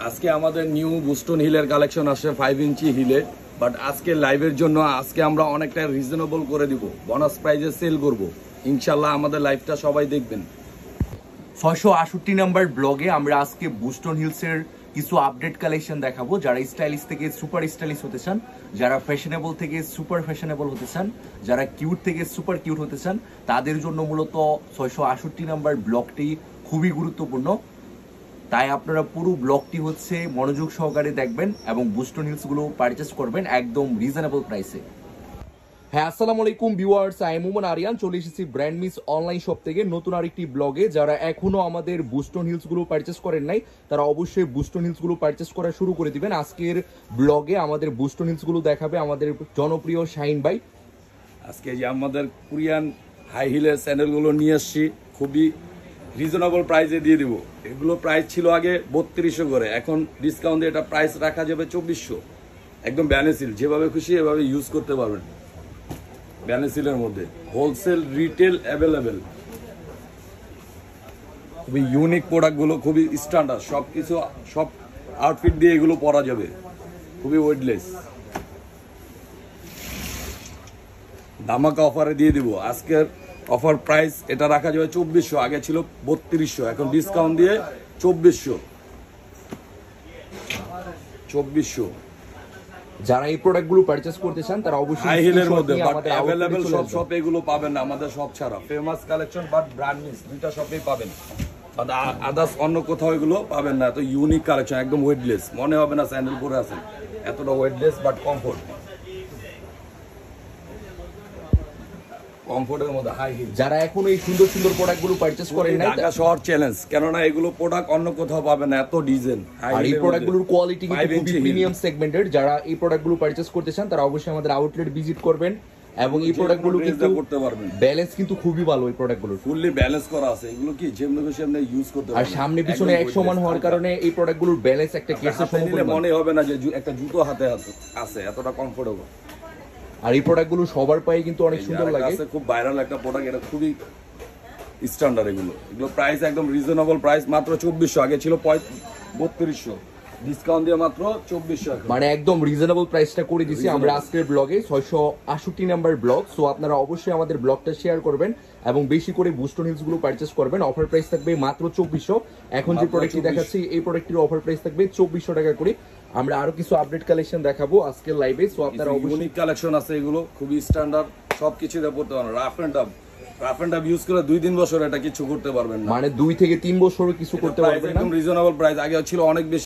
আজকে আমাদের নিউ বুস্টন হিলের কালেকশন আসে 5 ইঞ্চি হিলে, বাট আজকে লাইভের জন্য আজকে আমরা অনেকটা রিজনেবল করে দিব, বোনাস প্রাইজে সেল করব ইনশাল্লাহ। আমাদের লাইভটা সবাই দেখবেন। 668 নাম্বার ব্লগে আমরা আজকে বুস্টন হিলসের কিছু আপডেট কালেকশন দেখাবো। যারা স্টাইলিশ থেকে সুপার স্টাইলিশ হতে চান, যারা ফ্যাশনেবল থেকে সুপার ফ্যাশনেবল হতে চান, যারা কিউট থেকে সুপার কিউট হতে চান, তাদের জন্য মূলত 668 নাম্বার ব্লগটি খুবই গুরুত্বপূর্ণ। তাই আপনারা পুরো ব্লগটি হচ্ছে মনোযোগ সহকারে দেখবেন এবং বুস্টন হিলসগুলো পারচেস করবেন একদম রিজনেবল প্রাইসে। হ্যাঁ, আসসালামু আলাইকুম ভিউয়ার্স, আমি মুমন আরিয়ান চলে এসেছি ব্র্যান্ড মিস অনলাইন শপ থেকে নতুন আরেকটি ব্লগে। যারা এখনো আমাদের বুস্টন হিলসগুলো পারচেস করেন নাই, তারা অবশ্যই বুস্টন হিলসগুলো পারচেস করা শুরু করে দিবেন। আজকের ব্লগে আমাদের বুস্টন হিলসগুলো দেখাবে আমাদের জনপ্রিয় শাহিন ভাই। আজকে যে আমাদের কোরিয়ান হাই হিলের স্যান্ডেলগুলো নিয়ে আসছি, খুবই রিজনেবল প্রাইসে দিয়ে দিব। এগুলো প্রাইস ছিল আগে 3200 করে, এখন ডিসকাউন্ট দিয়ে এটা প্রাইস রাখা যাবে 2400। একদম ব্যানেসিল, যেভাবে খুশি এভাবে ইউজ করতে পারবেন। ব্যানেসিলের মধ্যে হোলসেল রিটেল অ্যাভেলেবেল। খুবই ইউনিক প্রোডাক্টগুলো, খুবই স্ট্যান্ডার্ড, সবকিছু সব আউটফিট দিয়ে এগুলো পরা যাবে, খুবই ওয়েটলেস। ধামাকা অফারে দিয়ে দিব। আজকের অফার প্রাইস এটা রাখা যাবে 2400, আগে ছিল 3200, এখন ডিসকাউন্ট দিয়ে 2400। যারা এই প্রোডাক্টগুলো পারচেস করতে চান তারা অবশ্যই হাই হিলের মধ্যে অ্যাভেলেবেল সব শপে এগুলো পাবেন না, আমাদের সব ছাড়া famous collection but brand miss দুইটা শপেই পাবেন। আদার্স অন্য কোথাও এগুলো পাবেন না। এত ইউনিক কালেকশন, একদম ওয়েটলেস, মনে হবে না স্যান্ডেল পরে আছেন, এতটা ওয়েটলেস বাট কমফোর্ট। কমফোর্টের মধ্যে হাই হিল। যারা এখন এই সুন্দর সুন্দর প্রোডাক্টগুলো পারচেস করেন নাই, ঢাকা শহর চ্যালেঞ্জ, কেননা এগুলো প্রোডাক্ট অন্য কোথাও পাবেন না, এত ডিজাইন। আর এই প্রোডাক্টগুলোর কোয়ালিটি কিন্তু খুবই প্রিমিয়াম সেগমেন্টের। যারা এই প্রোডাক্টগুলো পারচেজ করতে চান তারা অবশ্যই আমাদের আউটলেট ভিজিট করবেন এবং এই প্রোডাক্টগুলো কিন্তু করতে পারবেন। ব্যালেন্স কিন্তু খুবই ভালো এই প্রোডাক্টগুলোর, ফুললি ব্যালেন্স করা আছে। এগুলো কি যেমনি খুশি আপনি ইউজ করতে পারবেন। আর সামনে পিছনে এক সমান হওয়ার কারণে এই প্রোডাক্টগুলোর ব্যালেন্স একটা কেসের সমপরিমাণ, মনে হবে না যে একটা জুতো হাতে আছে, এতটা কমফোর্টেবল। আর এই প্রোডাক্টগুলো সবার পায়ে কিন্তু অনেক সুন্দর লাগে। খুব ভাইরাল একটা প্রোডাক্ট, এটা খুবই স্ট্যান্ডার্ড। এগুলো প্রাইস একদম রিজনেবল প্রাইস, মাত্র 2400, আগে ছিল 3200, ডিসকাউন্ট দিয়ে মাত্র 2400, মানে একদম রিজনেবল প্রাইসটা করে দিছি আমরা আজকের ব্লগে। 668 নাম্বার ব্লগ। সো আপনারা অবশ্যই আমাদের ব্লগটা শেয়ার করবেন এবং বেশি করে বুস্টন হিলস গুলো পারচেস করবেন। অফার প্রাইস থাকবে মাত্র 2400। এখন যে প্রোডাক্টটি দেখাচ্ছি এই প্রোডাক্টটির অফার প্রাইস থাকবে 2400 টাকা করে। আমরা আরো কিছু আপডেট কালেকশন দেখাবো আজকের লাইভে। সো আপনারা অবশ্যই ইউনিক কালেকশন আছে, এগুলো খুবই স্ট্যান্ডার্ড, সবকিছু দিয়ে পড়তে পারবেন। রাফ এন্ড টাফ ইউজ করে 2-3 বছর এটা কিছু করতে পারবেন না, মানে 2 থেকে 3 বছরও কিছু করতে পারবেন না। একদম রিজনেবল প্রাইস, আগে ছিল অনেক বেশি।